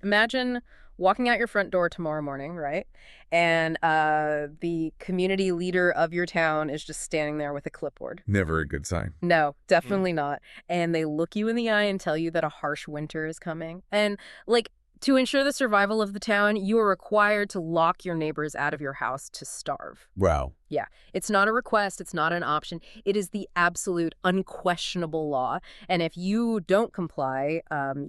Imagine walking out your front door tomorrow morning, right? And the community leader of your town is just standing there with a clipboard. Never a good sign. No, definitely not. And they look you in the eye and tell you that a harsh winter is coming. And, like, to ensure the survival of the town, you are required to lock your neighbors out of your house to starve. Wow. Yeah, it's not a request, it's not an option. It is the absolute unquestionable law. And if you don't comply,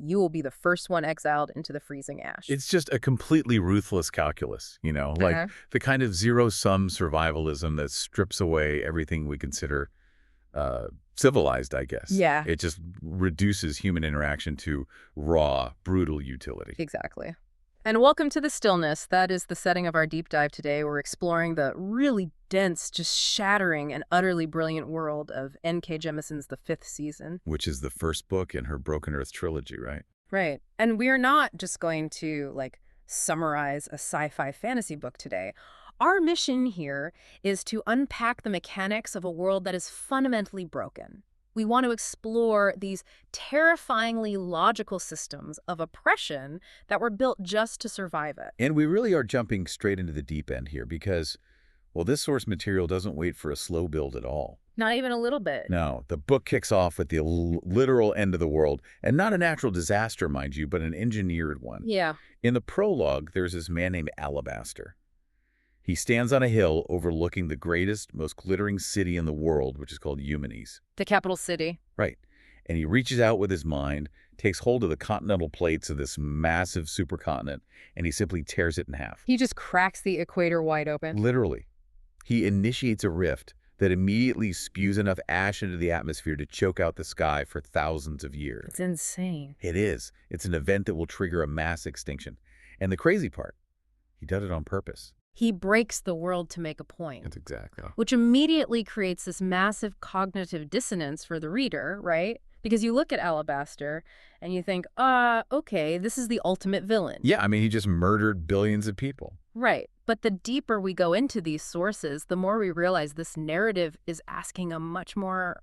you will be the first one exiled into the freezing ash. It's just a completely ruthless calculus, like the kind of zero-sum survivalism that strips away everything we consider civilized, I guess. Yeah. It just reduces human interaction to raw, brutal utility. Exactly. And welcome to the Stillness. That is the setting of our deep dive today. We're exploring the really dense, just shattering and utterly brilliant world of N.K. Jemisin's The Fifth Season. Which is the first book in her Broken Earth trilogy, right? Right. And we are not just going to, summarize a sci-fi fantasy book today. Our mission here is to unpack the mechanics of a world that is fundamentally broken. We want to explore these terrifyingly logical systems of oppression that were built just to survive it. And we really are jumping straight into the deep end here because, well, this source material doesn't wait for a slow build at all. Not even a little bit. No, the book kicks off with the literal end of the world, and not a natural disaster, mind you, but an engineered one. Yeah. In the prologue, there's this man named Alabaster. He stands on a hill overlooking the greatest, most glittering city in the world, which is called Eumenes. The capital city. Right. And he reaches out with his mind, takes hold of the continental plates of this massive supercontinent, and he simply tears it in half. He just cracks the equator wide open. Literally. He initiates a rift that immediately spews enough ash into the atmosphere to choke out the sky for thousands of years. It's insane. It is. It's an event that will trigger a mass extinction. And the crazy part, he did it on purpose. He breaks the world to make a point. That's exactly. Which immediately creates this massive cognitive dissonance for the reader, right? Because you look at Alabaster and you think, okay, this is the ultimate villain. Yeah, I mean, he just murdered billions of people. Right. But the deeper we go into these sources, the more we realize this narrative is asking a much more,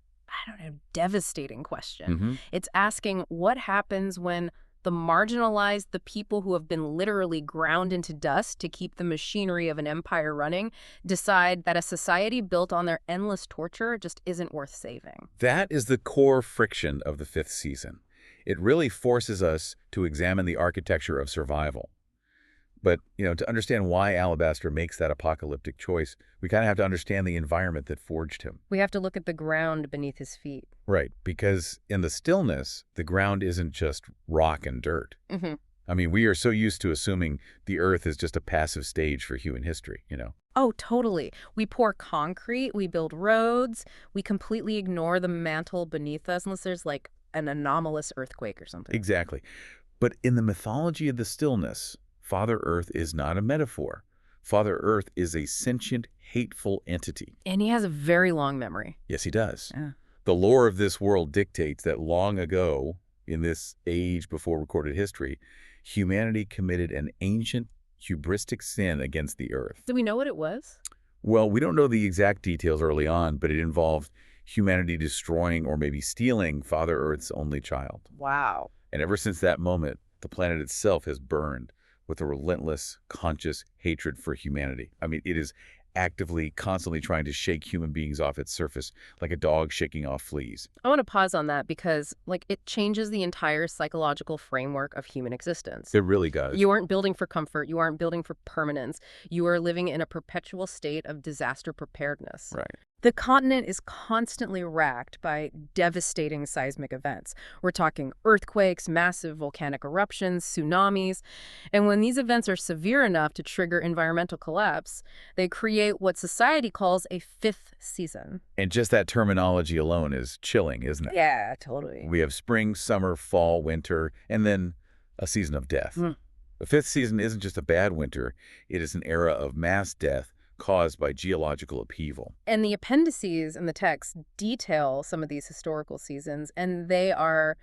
devastating question. It's asking what happens when the marginalized, the people who have been literally ground into dust to keep the machinery of an empire running, decide that a society built on their endless torture just isn't worth saving. That is the core friction of the fifth season. It really forces us to examine the architecture of survival. But, to understand why Alabaster makes that apocalyptic choice, we kind of have to understand the environment that forged him. We have to look at the ground beneath his feet. Right, because in the Stillness, the ground isn't just rock and dirt. I mean, we are so used to assuming the Earth is just a passive stage for human history, Oh, totally. We pour concrete, we build roads, we completely ignore the mantle beneath us unless there's an anomalous earthquake or something. Exactly. But in the mythology of the Stillness, Father Earth is not a metaphor. Father Earth is a sentient, hateful entity. And he has a very long memory. Yes, he does. Yeah. The lore of this world dictates that long ago, in this age before recorded history, humanity committed an ancient, hubristic sin against the Earth. Do we know what it was? Well, we don't know the exact details early on, but it involved humanity destroying or maybe stealing Father Earth's only child. Wow. And ever since that moment, the planet itself has burned with a relentless, conscious hatred for humanity. I mean, it is actively, constantly trying to shake human beings off its surface, like a dog shaking off fleas. I want to pause on that because, it changes the entire psychological framework of human existence. It really does. You aren't building for comfort. You aren't building for permanence. You are living in a perpetual state of disaster preparedness. Right. The continent is constantly racked by devastating seismic events. We're talking earthquakes, massive volcanic eruptions, tsunamis. And when these events are severe enough to trigger environmental collapse, they create what society calls a fifth season. And just that terminology alone is chilling, isn't it? Yeah, totally. We have spring, summer, fall, winter, and then a season of death. The fifth season isn't just a bad winter. It is an era of mass death caused by geological upheaval. And the appendices in the text detail some of these historical seasons, and they are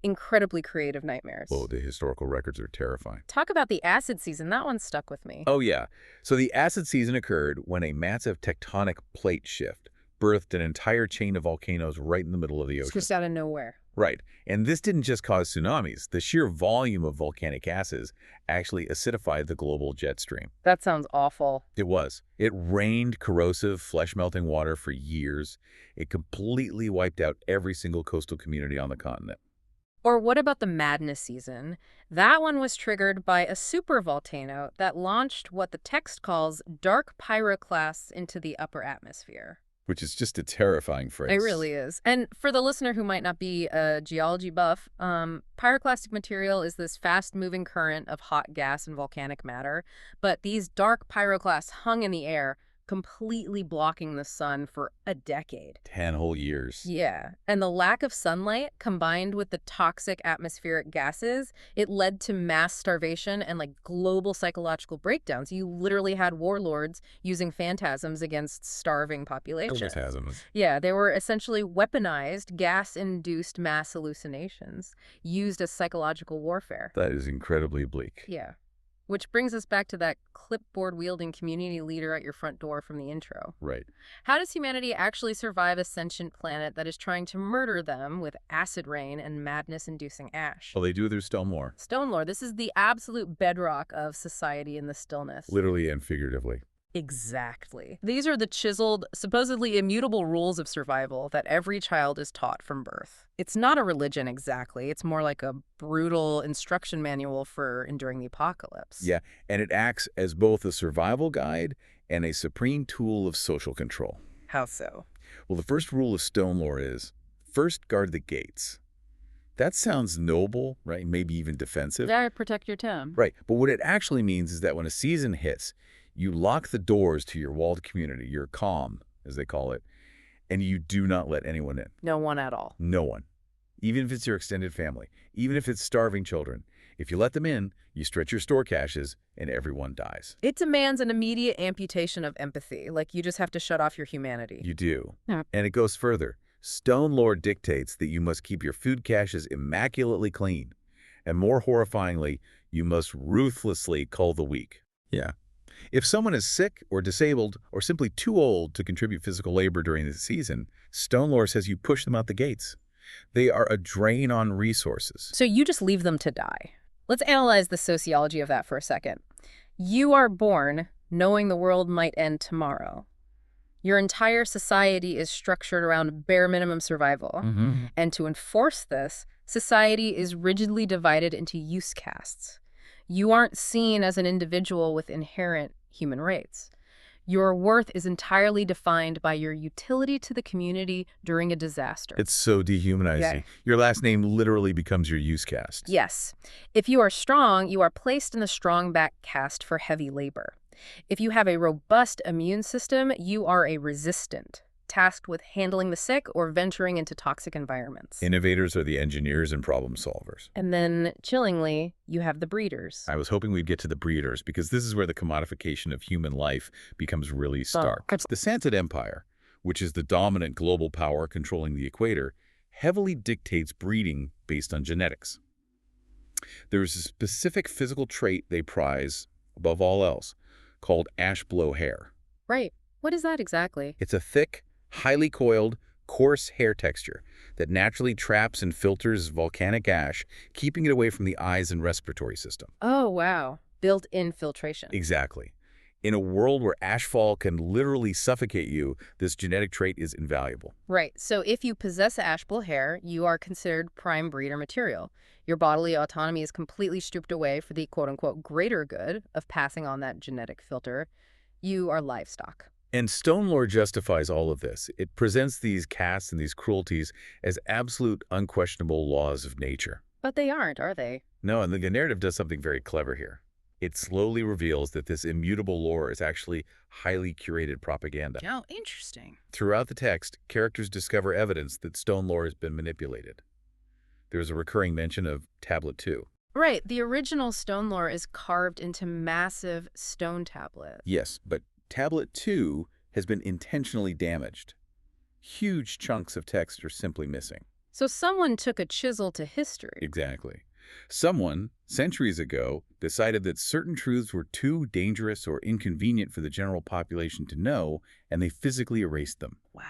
incredibly creative nightmares. Oh, the historical records are terrifying. Talk about the acid season. That one stuck with me. Oh, yeah. So the acid season occurred when a massive tectonic plate shift birthed an entire chain of volcanoes right in the middle of the It's ocean. just out of nowhere. Right. And this didn't just cause tsunamis. The sheer volume of volcanic gases actually acidified the global jet stream. That sounds awful. It was. It rained corrosive, flesh-melting water for years. It completely wiped out every single coastal community on the continent. Or what about the madness season? That one was triggered by a supervolcano that launched what the text calls dark pyroclasts into the upper atmosphere. Which is just a terrifying phrase. It really is. And for the listener who might not be a geology buff, pyroclastic material is this fast-moving current of hot gas and volcanic matter. But these dark pyroclasts hung in the air, completely blocking the sun for a decade. 10 whole years. Yeah. And the lack of sunlight, combined with the toxic atmospheric gases, it led to mass starvation and global psychological breakdowns. You literally had warlords using phantasms against starving populations. Phantasms. Yeah, they were essentially weaponized, gas-induced mass hallucinations used as psychological warfare. That is incredibly bleak. Yeah. Which brings us back to that clipboard-wielding community leader at your front door from the intro. Right. How does humanity actually survive a sentient planet that is trying to murder them with acid rain and madness-inducing ash? Well, they do through stone lore. Stone lore. This is the absolute bedrock of society in the stillness. Literally and figuratively. Exactly. These are the chiseled, supposedly immutable rules of survival that every child is taught from birth. It's not a religion exactly. It's more like a brutal instruction manual for enduring the apocalypse. Yeah, and it acts as both a survival guide and a supreme tool of social control. How so? Well, the first rule of stone lore is, first guard the gates. That sounds noble, right? Maybe even defensive. There, protect your town. Right, but what it actually means is that when a season hits, you lock the doors to your walled community, your calm, as they call it, and you do not let anyone in. No one at all. No one. Even if it's your extended family, even if it's starving children. If you let them in, you stretch your store caches, and everyone dies. It demands an immediate amputation of empathy, like you just have to shut off your humanity. You do. Yeah. And it goes further. Stone lore dictates that you must keep your food caches immaculately clean. And more horrifyingly, you must ruthlessly cull the weak. Yeah. If someone is sick or disabled or simply too old to contribute physical labor during the season, stone lore says you push them out the gates. They are a drain on resources. So you just leave them to die. Let's analyze the sociology of that for a second. You are born knowing the world might end tomorrow. Your entire society is structured around bare minimum survival. Mm-hmm. And to enforce this, society is rigidly divided into use castes. You aren't seen as an individual with inherent human rights. Your worth is entirely defined by your utility to the community during a disaster. It's so dehumanizing. Yeah. Your last name literally becomes your use cast. Yes. If you are strong, you are placed in the strong back caste for heavy labor. If you have a robust immune system, you are a resistant, tasked with handling the sick or venturing into toxic environments. Innovators are the engineers and problem solvers. And then, chillingly, you have the breeders. I was hoping we'd get to the breeders because this is where the commodification of human life becomes really stark. The Sanze Empire, which is the dominant global power controlling the equator, heavily dictates breeding based on genetics. There's a specific physical trait they prize above all else, called ash blow hair. Right. What is that exactly? It's a thick, highly coiled, coarse hair texture that naturally traps and filters volcanic ash, keeping it away from the eyes and respiratory system. Oh, wow. Built-in filtration. Exactly. In a world where ashfall can literally suffocate you, this genetic trait is invaluable. Right. So if you possess ash blow hair, you are considered prime breeder material. Your bodily autonomy is completely stripped away for the quote-unquote greater good of passing on that genetic filter. You are livestock. And stone lore justifies all of this. It presents these castes and these cruelties as absolute, unquestionable laws of nature. But they aren't, are they? No, and the narrative does something very clever here. It slowly reveals that this immutable lore is actually highly curated propaganda. Oh, interesting. Throughout the text, characters discover evidence that stone lore has been manipulated. There's a recurring mention of Tablet 2. Right. The original stone lore is carved into massive stone tablets. Yes, but Tablet 2 has been intentionally damaged. Huge chunks of text are simply missing. So someone took a chisel to history. Exactly. Someone, centuries ago, decided that certain truths were too dangerous or inconvenient for the general population to know, and they physically erased them. Wow.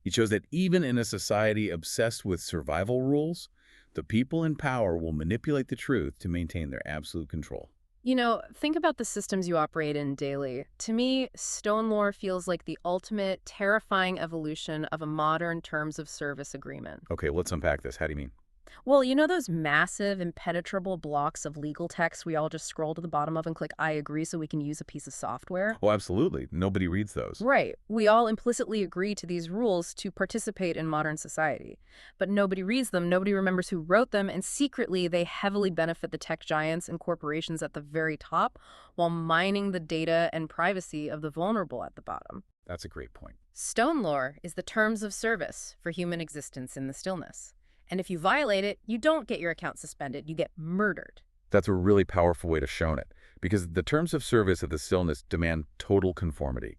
He shows that even in a society obsessed with survival rules, the people in power will manipulate the truth to maintain their absolute control. You know, think about the systems you operate in daily. To me, stone lore feels like the ultimate terrifying evolution of a modern terms of service agreement. Okay, let's unpack this. How do you mean? Well, you know those massive, impenetrable blocks of legal text we all just scroll to the bottom of and click I agree so we can use a piece of software? Oh, absolutely. Nobody reads those. Right. We all implicitly agree to these rules to participate in modern society. But nobody reads them, nobody remembers who wrote them, and secretly they heavily benefit the tech giants and corporations at the very top while mining the data and privacy of the vulnerable at the bottom. That's a great point. Stone lore is the terms of service for human existence in the stillness. And if you violate it, you don't get your account suspended, you get murdered. That's a really powerful way to show it, because the terms of service of the stillness demand total conformity.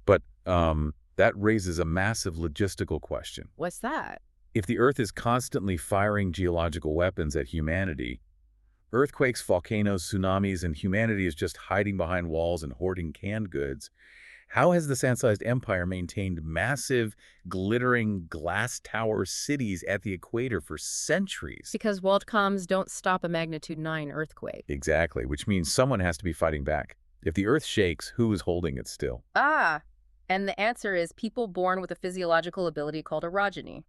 But that raises a massive logistical question. What's that? If the Earth is constantly firing geological weapons at humanity, earthquakes, volcanoes, tsunamis, and humanity is just hiding behind walls and hoarding canned goods, how has the Sanze Empire maintained massive, glittering glass tower cities at the equator for centuries? Because WorldComs don't stop a magnitude 9 earthquake. Exactly, which means someone has to be fighting back. If the Earth shakes, who is holding it still? And the answer is people born with a physiological ability called orogeny.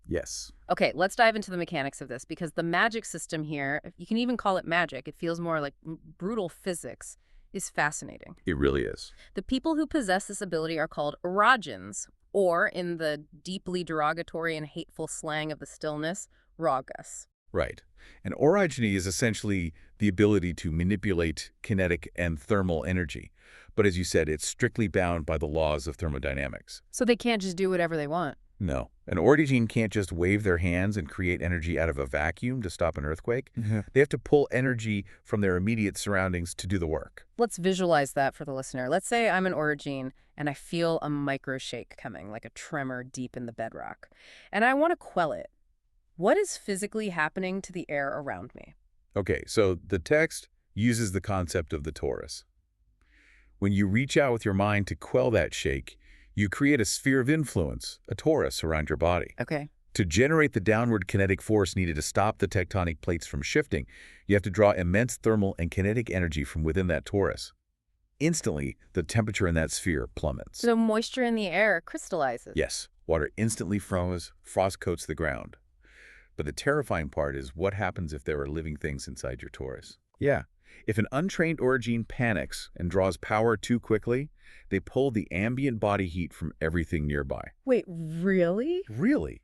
Yes. Okay, let's dive into the mechanics of this, because the magic system here, if you can even call it magic, it feels more like brutal physics, is fascinating. It really is. The people who possess this ability are called orogens, or in the deeply derogatory and hateful slang of the stillness, rogus. Right. And orogeny is essentially the ability to manipulate kinetic and thermal energy. But as you said, it's strictly bound by the laws of thermodynamics. So they can't just do whatever they want. No. An orogene can't just wave their hands and create energy out of a vacuum to stop an earthquake. They have to pull energy from their immediate surroundings to do the work. Let's visualize that for the listener. Let's say I'm an orogene and I feel a micro shake coming, like a tremor deep in the bedrock. And I want to quell it. What is physically happening to the air around me? Okay, so the text uses the concept of the torus. When you reach out with your mind to quell that shake, you create a sphere of influence, a torus, around your body. Okay. To generate the downward kinetic force needed to stop the tectonic plates from shifting, you have to draw immense thermal and kinetic energy from within that torus. Instantly, the temperature in that sphere plummets. So moisture in the air crystallizes. Yes, water instantly froze, frost coats the ground. But the terrifying part is what happens if there are living things inside your torus. Yeah. If an untrained orogene panics and draws power too quickly, they pull the ambient body heat from everything nearby. Wait, really? Really?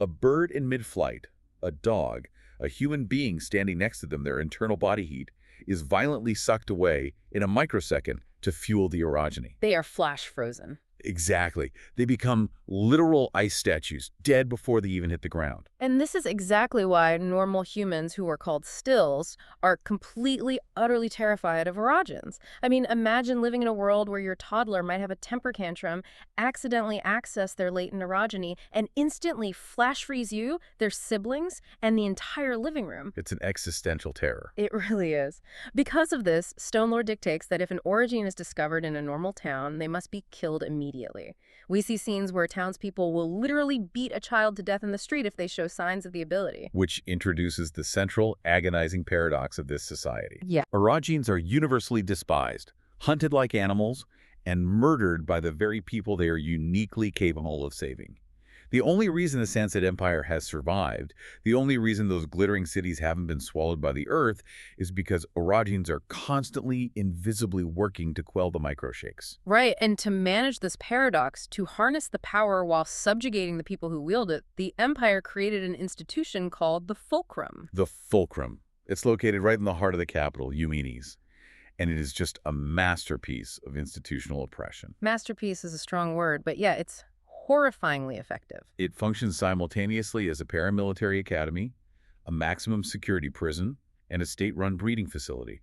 A bird in mid-flight, a dog, a human being standing next to them, their internal body heat, is violently sucked away in a microsecond to fuel the orogeny. They are flash frozen. Exactly. They become literal ice statues, dead before they even hit the ground. And this is exactly why normal humans who are called stills are completely, utterly terrified of orogens. I mean, imagine living in a world where your toddler might have a temper tantrum, accidentally access their latent orogeny, and instantly flash freeze you, their siblings, and the entire living room. It's an existential terror. It really is. Because of this, stone lore dictates that if an orogene is discovered in a normal town, they must be killed immediately. We see scenes where townspeople will literally beat a child to death in the street if they show signs of the ability. Which introduces the central, agonizing paradox of this society. Yeah. Orogenes are universally despised, hunted like animals, and murdered by the very people they are uniquely capable of saving. The only reason the Sanze Empire has survived, the only reason those glittering cities haven't been swallowed by the earth, is because orogenes are constantly, invisibly working to quell the microshakes. Right, and to manage this paradox, to harness the power while subjugating the people who wield it, the empire created an institution called the Fulcrum. The Fulcrum. It's located right in the heart of the capital, Jemisin, and it is just a masterpiece of institutional oppression. Masterpiece is a strong word, but yeah, it's horrifyingly effective. It functions simultaneously as a paramilitary academy, a maximum security prison, and a state-run breeding facility.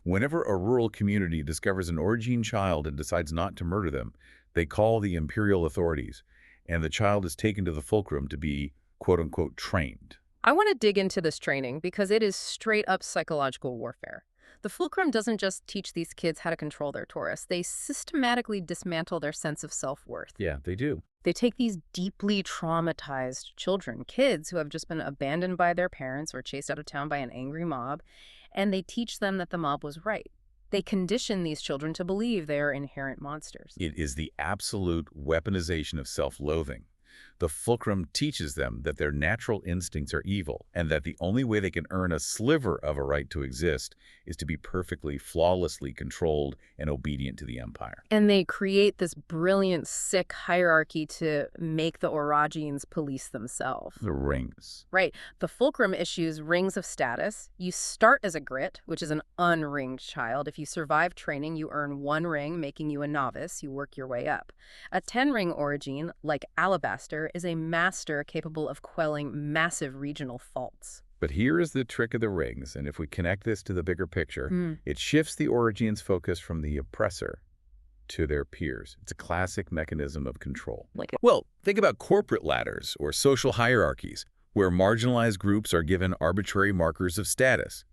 Whenever a rural community discovers an orogene child and decides not to murder them, they call the imperial authorities, and the child is taken to the fulcrum to be, quote-unquote, trained. I want to dig into this training because it is straight-up psychological warfare. The fulcrum doesn't just teach these kids how to control their torus. They systematically dismantle their sense of self-worth. Yeah, they do. They take these deeply traumatized children, kids who have just been abandoned by their parents or chased out of town by an angry mob, and they teach them that the mob was right. They condition these children to believe they are inherent monsters. It is the absolute weaponization of self-loathing. The fulcrum teaches them that their natural instincts are evil and that the only way they can earn a sliver of a right to exist is to be perfectly, flawlessly controlled and obedient to the empire. And they create this brilliant, sick hierarchy to make the Orogenes police themselves. The rings. Right. The fulcrum issues rings of status. You start as a grit, which is an unringed child. If you survive training, you earn 1 ring, making you a novice. You work your way up. A 10-ring Orogene, like Alabaster, is a master capable of quelling massive regional faults. But here is the trick of the rings, and if we connect this to the bigger picture, it shifts the Orogenes' focus from the oppressor to their peers. It's a classic mechanism of control. Well, think about corporate ladders or social hierarchies, where marginalized groups are given arbitrary markers of status.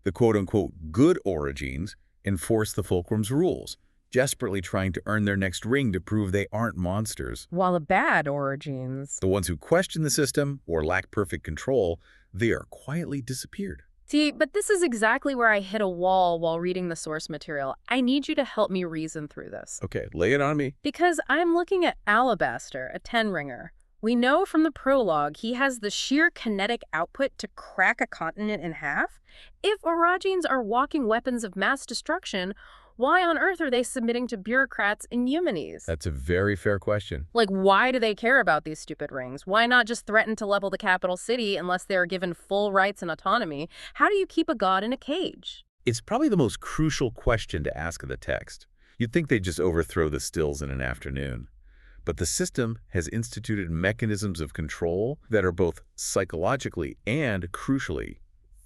The quote-unquote good Orogenes enforce the fulcrum's rules, desperately trying to earn their next ring to prove they aren't monsters. While the bad Orogenes, The ones who question the system or lack perfect control, they are quietly disappeared. see, but this is exactly where I hit a wall while reading the source material. I need you to help me reason through this. Okay, lay it on me. Because I'm looking at Alabaster, a 10-ringer. We know from the prologue he has the sheer kinetic output to crack a continent in half. If Orogenes are walking weapons of mass destruction, why on earth are they submitting to bureaucrats in Eumenes? That's a very fair question. Like, why do they care about these stupid rings? Why not just threaten to level the capital city unless they are given full rights and autonomy? How do you keep a god in a cage? It's probably the most crucial question to ask of the text. You'd think they'd just overthrow the stills in an afternoon. But the system has instituted mechanisms of control that are both psychologically and, crucially,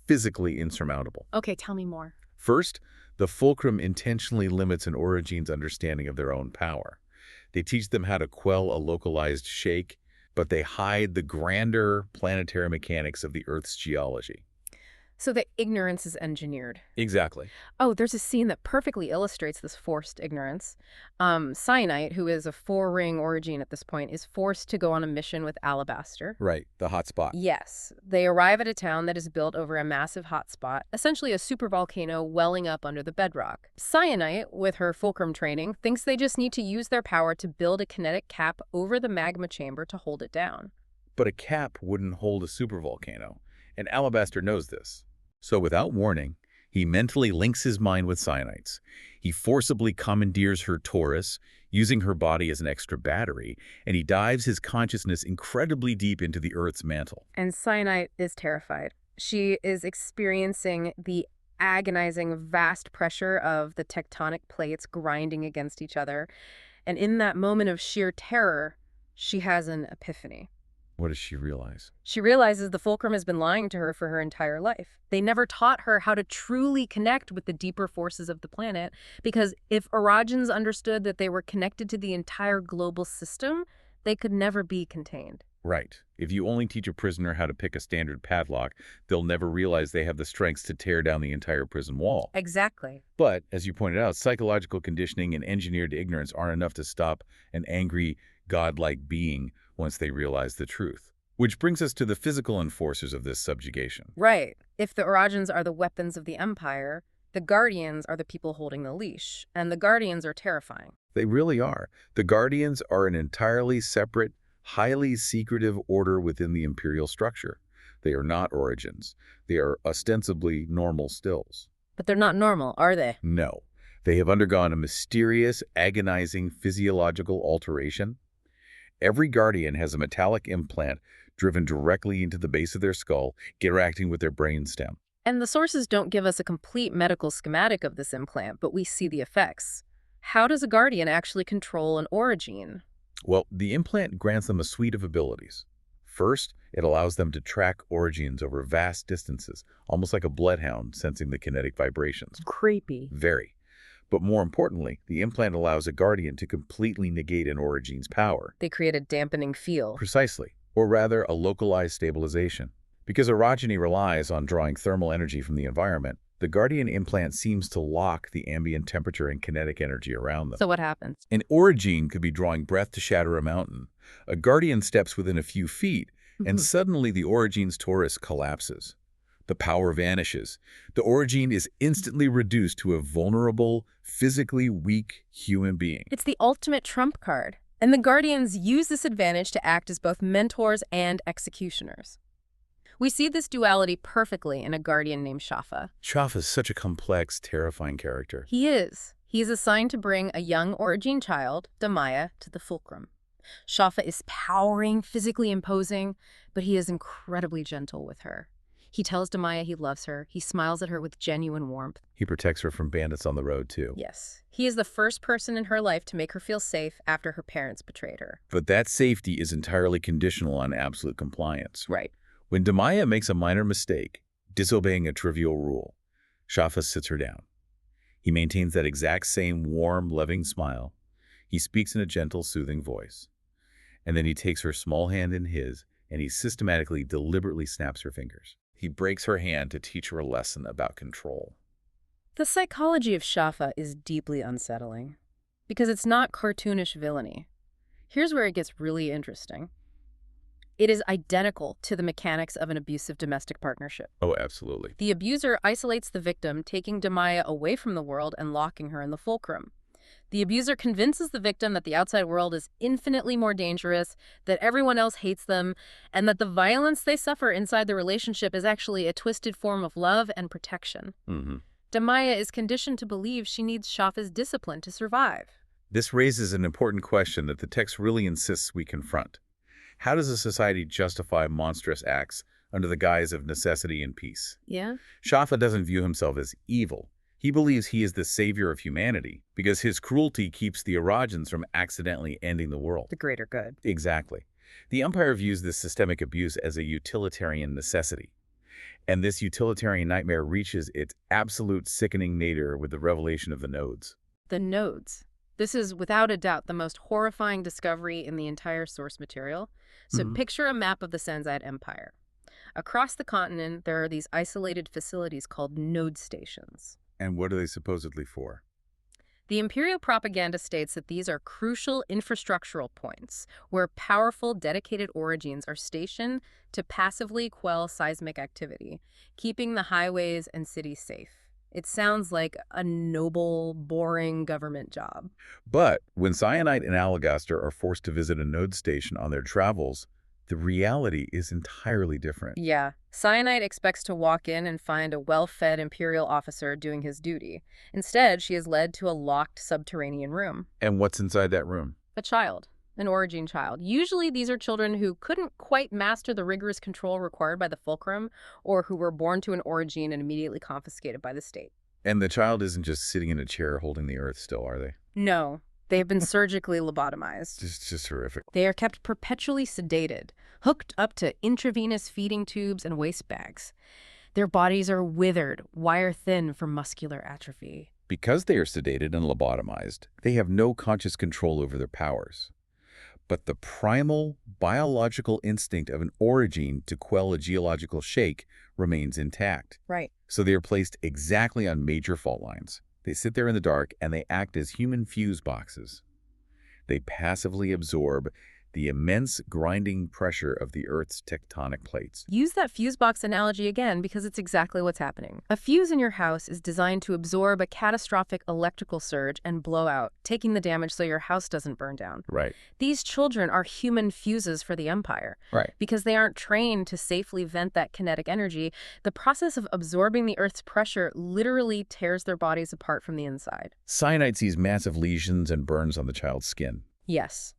physically insurmountable. Okay, tell me more. First, the fulcrum intentionally limits an Orogene's understanding of their own power. They teach them how to quell a localized shake, but they hide the grander planetary mechanics of the Earth's geology. So the ignorance is engineered. Exactly. Oh, there's a scene that perfectly illustrates this forced ignorance. Cyanite, who is a 4-ring Orogene at this point, is forced to go on a mission with Alabaster. Right, the hot spot. Yes. They arrive at a town that is built over a massive hotspot, essentially a supervolcano welling up under the bedrock. Cyanite, with her fulcrum training, thinks they just need to use their power to build a kinetic cap over the magma chamber to hold it down. But a cap wouldn't hold a supervolcano, and Alabaster knows this. So without warning, he mentally links his mind with Cyanite's. He forcibly commandeers her torus, using her body as an extra battery, and he dives his consciousness incredibly deep into the Earth's mantle. And Cyanite is terrified. She is experiencing the agonizing, vast pressure of the tectonic plates grinding against each other. And in that moment of sheer terror, she has an epiphany. What does she realize? She realizes the fulcrum has been lying to her for her entire life. They never taught her how to truly connect with the deeper forces of the planet, because if Orogenes understood that they were connected to the entire global system, they could never be contained. Right. If you only teach a prisoner how to pick a standard padlock, they'll never realize they have the strength to tear down the entire prison wall. Exactly. But, as you pointed out, psychological conditioning and engineered ignorance aren't enough to stop an angry, godlike being once they realize the truth. Which brings us to the physical enforcers of this subjugation. Right. If the Orogenes are the weapons of the Empire, the Guardians are the people holding the leash, and the Guardians are terrifying. They really are. The Guardians are an entirely separate, highly secretive order within the imperial structure. They are not Orogenes. They are ostensibly normal stills. But they're not normal, are they? No. They have undergone a mysterious, agonizing physiological alteration. Every Guardian has a metallic implant driven directly into the base of their skull, interacting with their brainstem. And the sources don't give us a complete medical schematic of this implant, but we see the effects. How does a Guardian actually control an Orogene? Well, the implant grants them a suite of abilities. First, it allows them to track Orogenes over vast distances, almost like a bloodhound sensing the kinetic vibrations. Creepy. Very. But more importantly, the implant allows a Guardian to completely negate an Orogene's power. They create a dampening feel. Precisely. Or rather, a localized stabilization. Because orogeny relies on drawing thermal energy from the environment, The Guardian implant seems to lock the ambient temperature and kinetic energy around them. So what happens? An origin could be drawing breath to shatter a mountain. A Guardian steps within a few feet, and suddenly the origin's torus collapses. The power vanishes. The origin is instantly reduced to a vulnerable, physically weak human being. It's the ultimate trump card. And the Guardians use this advantage to act as both mentors and executioners. We see this duality perfectly in a Guardian named Shafa. Shafa is such a complex, terrifying character. He is. He is assigned to bring a young origin child, Damaya, to the fulcrum. Shafa is powering, physically imposing, but he is incredibly gentle with her. He tells Damaya he loves her. He smiles at her with genuine warmth. He protects her from bandits on the road, too. Yes. He is the first person in her life to make her feel safe after her parents betrayed her. But that safety is entirely conditional on absolute compliance. Right. When Damaya makes a minor mistake, disobeying a trivial rule, Shafa sits her down. He maintains that exact same warm, loving smile. He speaks in a gentle, soothing voice. And then he takes her small hand in his, and he systematically, deliberately snaps her fingers. He breaks her hand to teach her a lesson about control. The psychology of Shafa is deeply unsettling, because it's not cartoonish villainy. Here's where it gets really interesting. It is identical to the mechanics of an abusive domestic partnership. Oh, absolutely. The abuser isolates the victim, taking Damaya away from the world and locking her in the fulcrum. The abuser convinces the victim that the outside world is infinitely more dangerous, that everyone else hates them, and that the violence they suffer inside the relationship is actually a twisted form of love and protection. Damaya is conditioned to believe she needs Shafa's discipline to survive. This raises an important question that the text really insists we confront. How does a society justify monstrous acts under the guise of necessity and peace? Yeah? Shafa doesn't view himself as evil. He believes he is the savior of humanity because his cruelty keeps the Orogins from accidentally ending the world. The greater good. Exactly. The Empire views this systemic abuse as a utilitarian necessity. And this utilitarian nightmare reaches its absolute sickening nadir with the revelation of the nodes. The nodes. This is, without a doubt, the most horrifying discovery in the entire source material. So picture a map of the Sanze Empire. Across the continent, there are these isolated facilities called node stations. And what are they supposedly for? The imperial propaganda states that these are crucial infrastructural points where powerful, dedicated origins are stationed to passively quell seismic activity, keeping the highways and cities safe. It sounds like a noble, boring government job. But when Cyanide and Alagaster are forced to visit a node station on their travels, the reality is entirely different. Yeah. Cyanide expects to walk in and find a well-fed imperial officer doing his duty. Instead, she is led to a locked subterranean room. And what's inside that room? A child. An origin child. Usually these are children who couldn't quite master the rigorous control required by the fulcrum, or who were born to an origin and immediately confiscated by the state. And the child isn't just sitting in a chair holding the earth still, are they? No. They have been surgically lobotomized. It's just horrific. They are kept perpetually sedated, hooked up to intravenous feeding tubes and waste bags. Their bodies are withered, wire-thin from muscular atrophy. Because they are sedated and lobotomized, they have no conscious control over their powers. But the primal, biological instinct of an origin to quell a geological shake remains intact. Right. So they are placed exactly on major fault lines. They sit there in the dark and they act as human fuse boxes. They passively absorb the immense grinding pressure of the Earth's tectonic plates. Use that fuse box analogy again because it's exactly what's happening. A fuse in your house is designed to absorb a catastrophic electrical surge and blow out, taking the damage so your house doesn't burn down. Right. These children are human fuses for the Empire. Right. Because they aren't trained to safely vent that kinetic energy, the process of absorbing the Earth's pressure literally tears their bodies apart from the inside. Cyanide sees massive lesions and burns on the child's skin. Yes.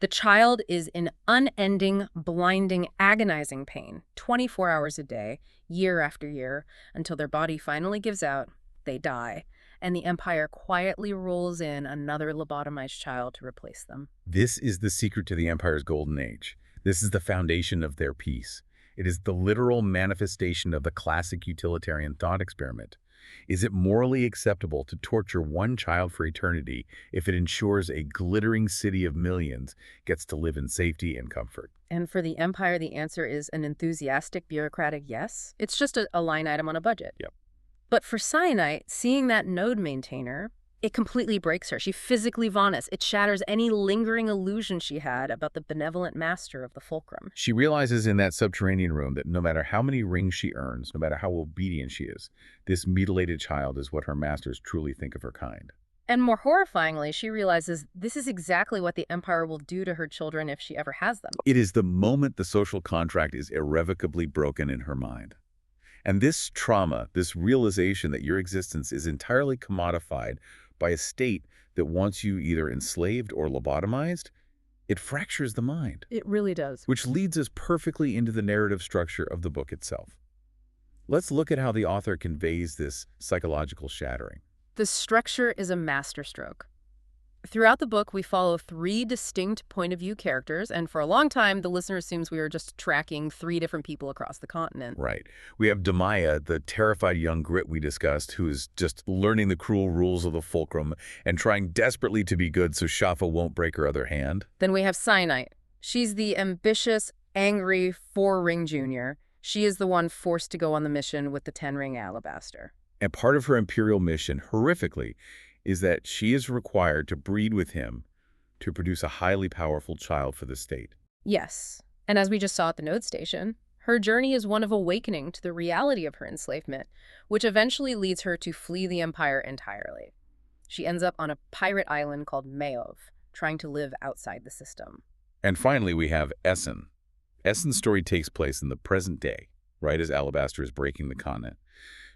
The child is in unending, blinding, agonizing pain, 24 hours a day, year after year, until their body finally gives out, they die, and the Empire quietly rolls in another lobotomized child to replace them. This is the secret to the Empire's golden age. This is the foundation of their peace. It is the literal manifestation of the classic utilitarian thought experiment. Is it morally acceptable to torture one child for eternity if it ensures a glittering city of millions gets to live in safety and comfort? And for the Empire, the answer is an enthusiastic, bureaucratic yes. It's just a line item on a budget. Yep. But for Cyanite, seeing that node maintainer, it completely breaks her. She physically vomits. It shatters any lingering illusion she had about the benevolent master of the fulcrum. She realizes in that subterranean room that no matter how many rings she earns, no matter how obedient she is, this mutilated child is what her masters truly think of her kind. And more horrifyingly, she realizes this is exactly what the Empire will do to her children if she ever has them. It is the moment the social contract is irrevocably broken in her mind. And this trauma, this realization that your existence is entirely commodified by a state that wants you either enslaved or lobotomized, it fractures the mind. It really does. Which leads us perfectly into the narrative structure of the book itself. Let's look at how the author conveys this psychological shattering. The structure is a masterstroke. Throughout the book, we follow 3 distinct point-of-view characters, and for a long time, the listener assumes we are just tracking 3 different people across the continent. Right. We have Demaya, the terrified young Grit we discussed, who is just learning the cruel rules of the fulcrum and trying desperately to be good so Shafa won't break her other hand. Then we have Cyanite. She's the ambitious, angry 4-ring junior. She is the one forced to go on the mission with the 10-ring alabaster. And part of her imperial mission, horrifically, is that she is required to breed with him to produce a highly powerful child for the state. Yes, and as we just saw at the node station, her journey is one of awakening to the reality of her enslavement, which eventually leads her to flee the Empire entirely. She ends up on a pirate island called Maov, trying to live outside the system. And finally, we have Essun. Essun's story takes place in the present day, right as Alabaster is breaking the continent.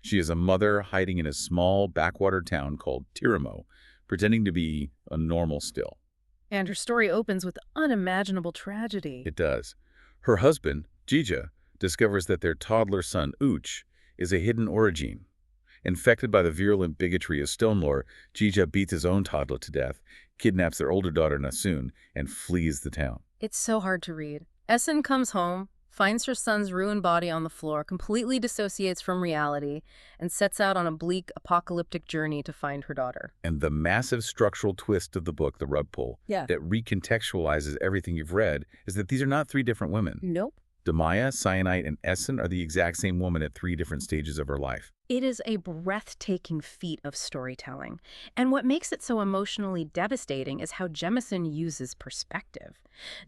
She is a mother hiding in a small backwater town called Tiramo, pretending to be a normal still. And her story opens with unimaginable tragedy. It does. Her husband, Jija, discovers that their toddler son, Uch, is a hidden origin. Infected by the virulent bigotry of Stonelore, Jija beats his own toddler to death, kidnaps their older daughter, Nasun, and flees the town. It's so hard to read. Essun comes home, finds her son's ruined body on the floor, completely dissociates from reality, and sets out on a bleak, apocalyptic journey to find her daughter. And the massive structural twist of the book, The Rug Pull, that recontextualizes everything you've read, is that these are not 3 different women. Nope. Demaya, Cyanite, and Essun are the exact same woman at 3 different stages of her life. It is a breathtaking feat of storytelling. And what makes it so emotionally devastating is how Jemisin uses perspective.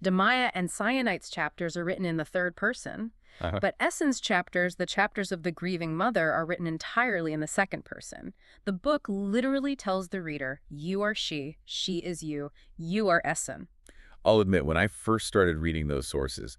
Demaya and Cyanite's chapters are written in the 3rd person, but Essun's chapters, the chapters of the grieving mother, are written entirely in the 2nd person. The book literally tells the reader, you are she is you are Essun. I'll admit, when I first started reading those sources,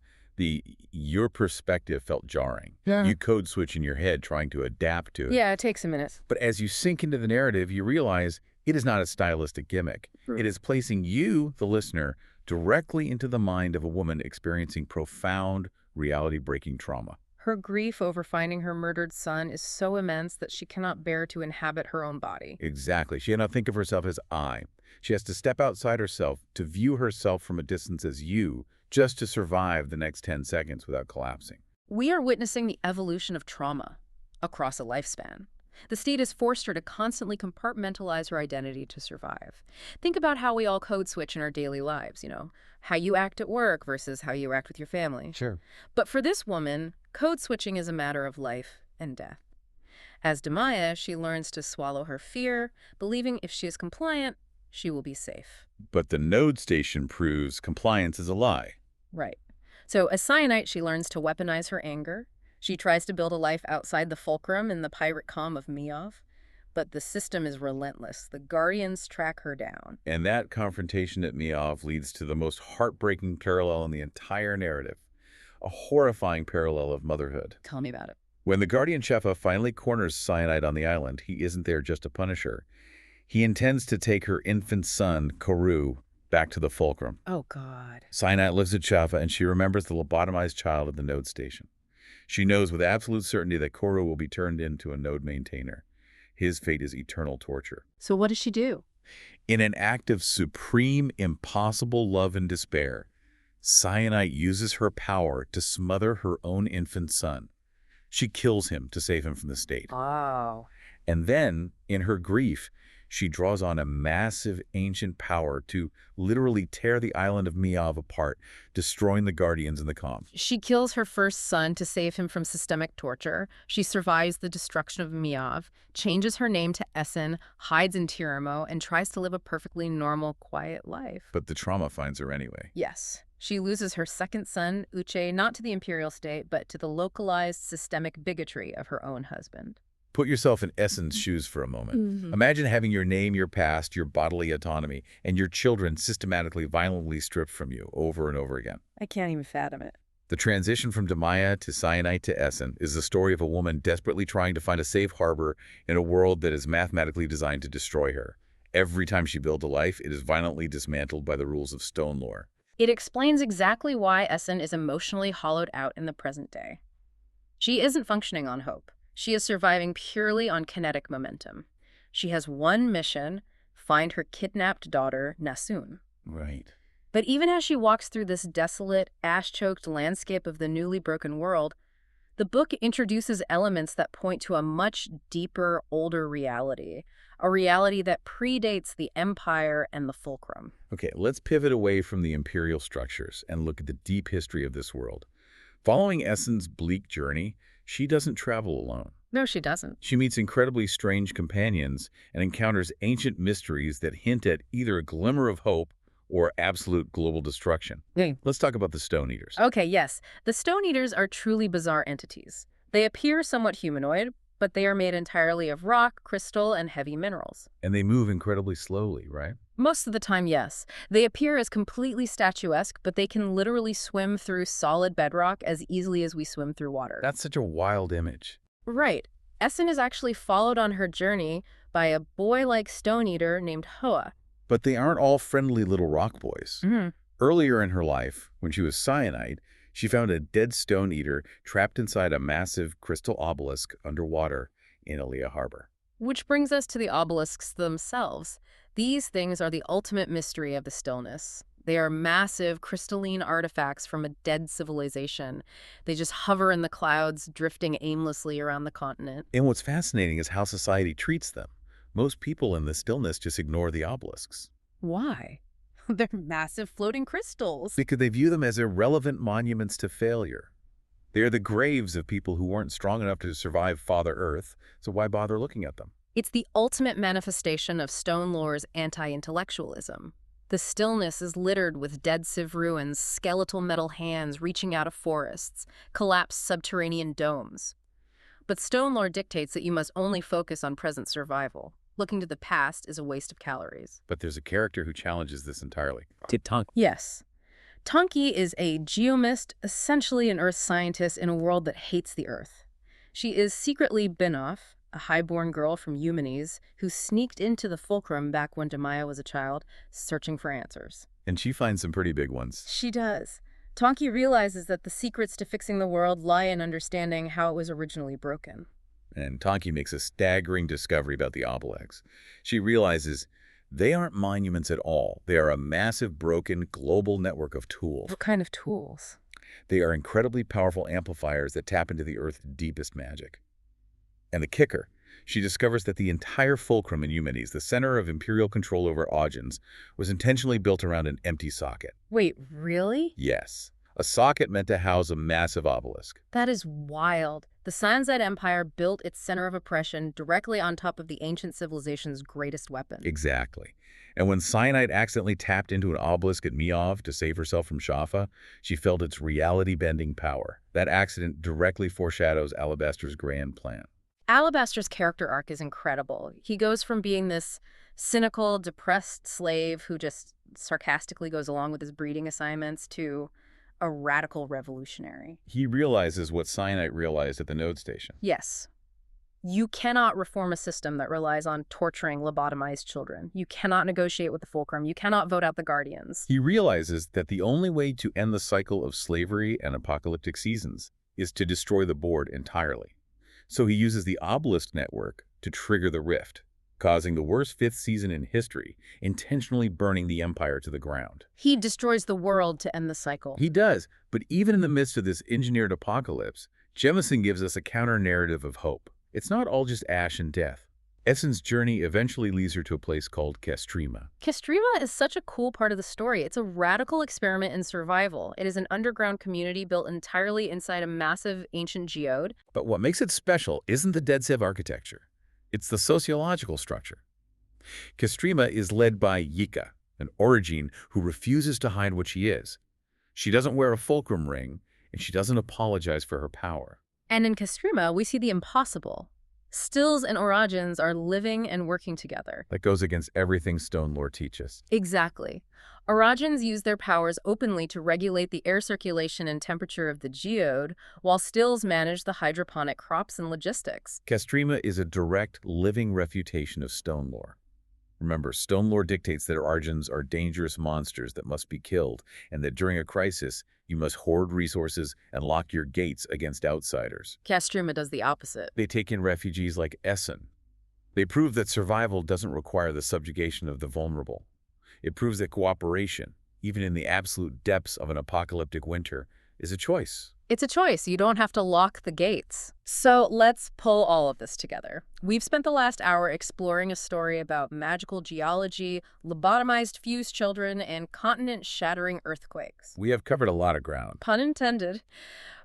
your perspective felt jarring. Yeah. You code switch in your head trying to adapt to it. Yeah, it takes a minute. But as you sink into the narrative, you realize it is not a stylistic gimmick. It is placing you, the listener, directly into the mind of a woman experiencing profound, reality-breaking trauma. Her grief over finding her murdered son is so immense that she cannot bear to inhabit her own body. Exactly. She cannot think of herself as I. She has to step outside herself to view herself from a distance as you, just to survive the next 10 seconds without collapsing. We are witnessing the evolution of trauma across a lifespan. The state has forced her to constantly compartmentalize her identity to survive. Think about how we all code switch in our daily lives, how you act at work versus how you act with your family. Sure. But for this woman, code switching is a matter of life and death. As Demaya, she learns to swallow her fear, believing if she is compliant, she will be safe. But the node station proves compliance is a lie. Right. So as Cyanite, she learns to weaponize her anger. She tries to build a life outside the fulcrum in the pirate calm of Maov. But the system is relentless. The Guardians track her down. And that confrontation at Maov leads to the most heartbreaking parallel in the entire narrative. A horrifying parallel of motherhood. Tell me about it. When the Guardian Shefa finally corners Cyanite on the island, he isn't there just to punish her. He intends to take her infant son, Koru, back to the fulcrum. Oh, God. Cyanite lives at Shafa, and she remembers the lobotomized child at the node station. She knows with absolute certainty that Koru will be turned into a node maintainer. His fate is eternal torture. So what does she do? In an act of supreme, impossible love and despair, Cyanite uses her power to smother her own infant son. She kills him to save him from the state. Oh. And then, in her grief, she draws on a massive ancient power to literally tear the island of Miav apart, destroying the Guardians in the calm. She kills her first son to save him from systemic torture. She survives the destruction of Miav, changes her name to Essun, hides in Tiramo, and tries to live a perfectly normal, quiet life. But the trauma finds her anyway. Yes. She loses her second son, Uche, not to the imperial state, but to the localized systemic bigotry of her own husband. Put yourself in Essun's shoes for a moment. Imagine having your name, your past, your bodily autonomy, and your children systematically, violently stripped from you over and over again. I can't even fathom it. The transition from Demaya to Cyanide to Essun is the story of a woman desperately trying to find a safe harbor in a world that is mathematically designed to destroy her. Every time she builds a life, it is violently dismantled by the rules of stone lore. It explains exactly why Essun is emotionally hollowed out in the present day. She isn't functioning on hope. She is surviving purely on kinetic momentum. She has one mission: find her kidnapped daughter, Nassun. Right. But even as she walks through this desolate, ash-choked landscape of the newly broken world, the book introduces elements that point to a much deeper, older reality, a reality that predates the Empire and the Fulcrum. Okay, let's pivot away from the imperial structures and look at the deep history of this world. Following Essun's bleak journey, she doesn't travel alone. No, she doesn't. She meets incredibly strange companions and encounters ancient mysteries that hint at either a glimmer of hope or absolute global destruction. Let's talk about the Stone Eaters. Okay, yes. The Stone Eaters are truly bizarre entities. They appear somewhat humanoid, but they are made entirely of rock, crystal, and heavy minerals. And they move incredibly slowly, right? Most of the time, yes. They appear as completely statuesque, but they can literally swim through solid bedrock as easily as we swim through water. That's such a wild image. Right. Essun is actually followed on her journey by a boy-like stone eater named Hoa. But they aren't all friendly little rock boys. Earlier in her life, when she was Cyanide, she found a dead stone eater trapped inside a massive crystal obelisk underwater in Alea Harbor. Which brings us to the obelisks themselves. These things are the ultimate mystery of the Stillness. They are massive, crystalline artifacts from a dead civilization. They just hover in the clouds, drifting aimlessly around the continent. And what's fascinating is how society treats them. Most people in the Stillness just ignore the obelisks. Why? They're massive floating crystals. Because they view them as irrelevant monuments to failure. They are the graves of people who weren't strong enough to survive Father Earth, so why bother looking at them? It's the ultimate manifestation of stone lore's anti-intellectualism. The Stillness is littered with dead civ ruins, skeletal metal hands reaching out of forests, collapsed subterranean domes. But stone lore dictates that you must only focus on present survival. Looking to the past is a waste of calories. But there's a character who challenges this entirely. Yes. Tonki is a geomist, essentially an Earth scientist in a world that hates the Earth. She is secretly Binoff, a highborn girl from Eumenes who sneaked into the Fulcrum back when Demaya was a child, searching for answers. And she finds some pretty big ones. She does. Tonki realizes that the secrets to fixing the world lie in understanding how it was originally broken. And Tonki makes a staggering discovery about the obelisks. She realizes they aren't monuments at all. They are a massive, broken, global network of tools. What kind of tools? They are incredibly powerful amplifiers that tap into the Earth's deepest magic. And the kicker, she discovers that the entire Fulcrum in Eumenes, the center of imperial control over Augeans, was intentionally built around an empty socket. Wait, really? Yes. A socket meant to house a massive obelisk. That is wild. The Sanze Empire built its center of oppression directly on top of the ancient civilization's greatest weapon. Exactly. And when Cyanide accidentally tapped into an obelisk at Miav to save herself from Shafa, she felt its reality-bending power. That accident directly foreshadows Alabaster's grand plan. Alabaster's character arc is incredible. He goes from being this cynical, depressed slave who just sarcastically goes along with his breeding assignments to a radical revolutionary. He realizes what Cyanide realized at the node station. Yes. You cannot reform a system that relies on torturing lobotomized children. You cannot negotiate with the Fulcrum. You cannot vote out the Guardians. He realizes that the only way to end the cycle of slavery and apocalyptic seasons is to destroy the board entirely. So he uses the obelisk network to trigger the rift, causing the worst fifth season in history, intentionally burning the Empire to the ground. He destroys the world to end the cycle. He does, but even in the midst of this engineered apocalypse, Jemisin gives us a counter-narrative of hope. It's not all just ash and death. Essun's journey eventually leads her to a place called Castrema. Castrema is such a cool part of the story. It's a radical experiment in survival. It is an underground community built entirely inside a massive ancient geode. But what makes it special isn't the Dead Civ architecture. It's the sociological structure. Castrema is led by Yika, an origin who refuses to hide what she is. She doesn't wear a fulcrum ring, and she doesn't apologize for her power. And in Castrema, we see the impossible. Stills and origins are living and working together. That goes against everything stone lore teaches. Exactly. Origins use their powers openly to regulate the air circulation and temperature of the geode, while stills manage the hydroponic crops and logistics. Castrema is a direct, living refutation of stone lore. Remember, stone lore dictates that origins are dangerous monsters that must be killed, and that during a crisis, you must hoard resources and lock your gates against outsiders. Castrema does the opposite. They take in refugees like Essun. They prove that survival doesn't require the subjugation of the vulnerable. It proves that cooperation, even in the absolute depths of an apocalyptic winter, is a choice. It's a choice. You don't have to lock the gates. So let's pull all of this together. We've spent the last hour exploring a story about magical geology, lobotomized fused children, and continent-shattering earthquakes. We have covered a lot of ground. Pun intended.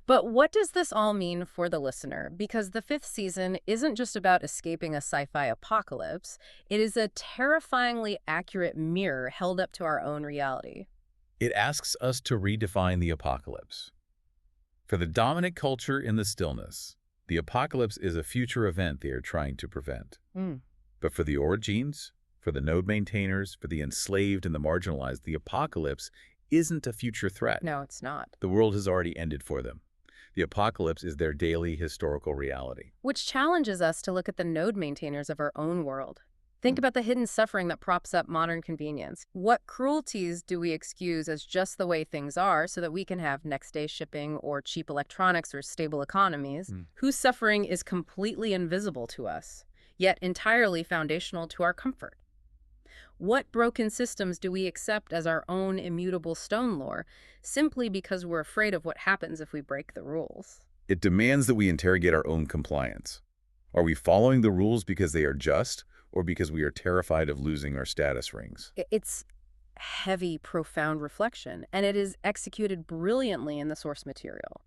But what does this all mean for the listener? Because the fifth season isn't just about escaping a sci-fi apocalypse. It is a terrifyingly accurate mirror held up to our own reality. It asks us to redefine the apocalypse. For the dominant culture in the Stillness, the apocalypse is a future event they are trying to prevent. But for the origins, for the node maintainers, for the enslaved and the marginalized, the apocalypse isn't a future threat. No, it's not. The world has already ended for them. The apocalypse is their daily historical reality. Which challenges us to look at the node maintainers of our own world. Think about the hidden suffering that props up modern convenience. What cruelties do we excuse as just the way things are so that we can have next-day shipping or cheap electronics or stable economies? Whose suffering is completely invisible to us, yet entirely foundational to our comfort? What broken systems do we accept as our own immutable stone lore, simply because we're afraid of what happens if we break the rules? It demands that we interrogate our own compliance. Are we following the rules because they are just, or because we are terrified of losing our status rings? It's heavy, profound reflection, and it is executed brilliantly in the source material.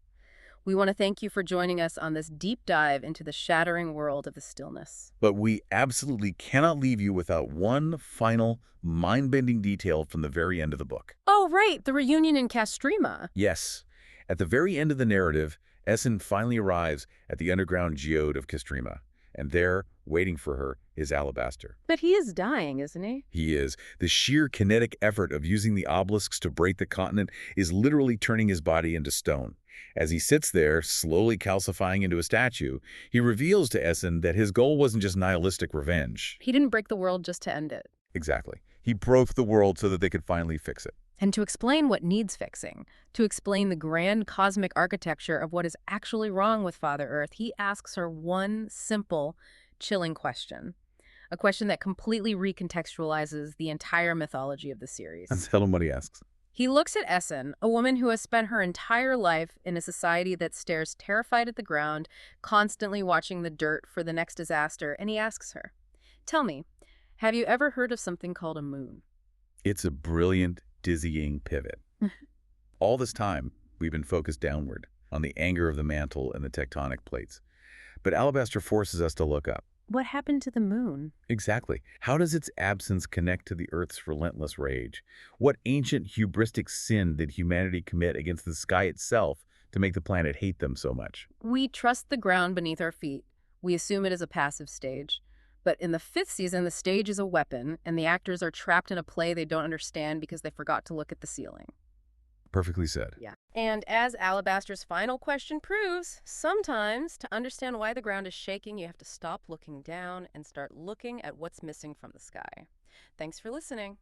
We want to thank you for joining us on this deep dive into the shattering world of the Stillness. But we absolutely cannot leave you without one final, mind-bending detail from the very end of the book. Oh, right, the reunion in Castrema. Yes. At the very end of the narrative, Essun finally arrives at the underground geode of Castrema, and there, waiting for her, is Alabaster. But he is dying, isn't he? He is. The sheer kinetic effort of using the obelisks to break the continent is literally turning his body into stone. As he sits there, slowly calcifying into a statue, he reveals to Essun that his goal wasn't just nihilistic revenge. He didn't break the world just to end it. Exactly. He broke the world so that they could finally fix it. And to explain what needs fixing, to explain the grand cosmic architecture of what is actually wrong with Father Earth, he asks her one simple, chilling question. A question that completely recontextualizes the entire mythology of the series. Tell him what he asks. He looks at Essun, a woman who has spent her entire life in a society that stares terrified at the ground, constantly watching the dirt for the next disaster, and he asks her, "Tell me, have you ever heard of something called a moon?" It's a brilliant, dizzying pivot. All this time, we've been focused downward, on the anger of the mantle and the tectonic plates. But Alabaster forces us to look up. What happened to the moon? Exactly. How does its absence connect to the Earth's relentless rage? What ancient hubristic sin did humanity commit against the sky itself to make the planet hate them so much? We trust the ground beneath our feet. We assume it is a passive stage. But in the fifth season, the stage is a weapon, and the actors are trapped in a play they don't understand because they forgot to look at the ceiling. Perfectly said. Yeah. And as Alabaster's final question proves, sometimes to understand why the ground is shaking, you have to stop looking down and start looking at what's missing from the sky. Thanks for listening.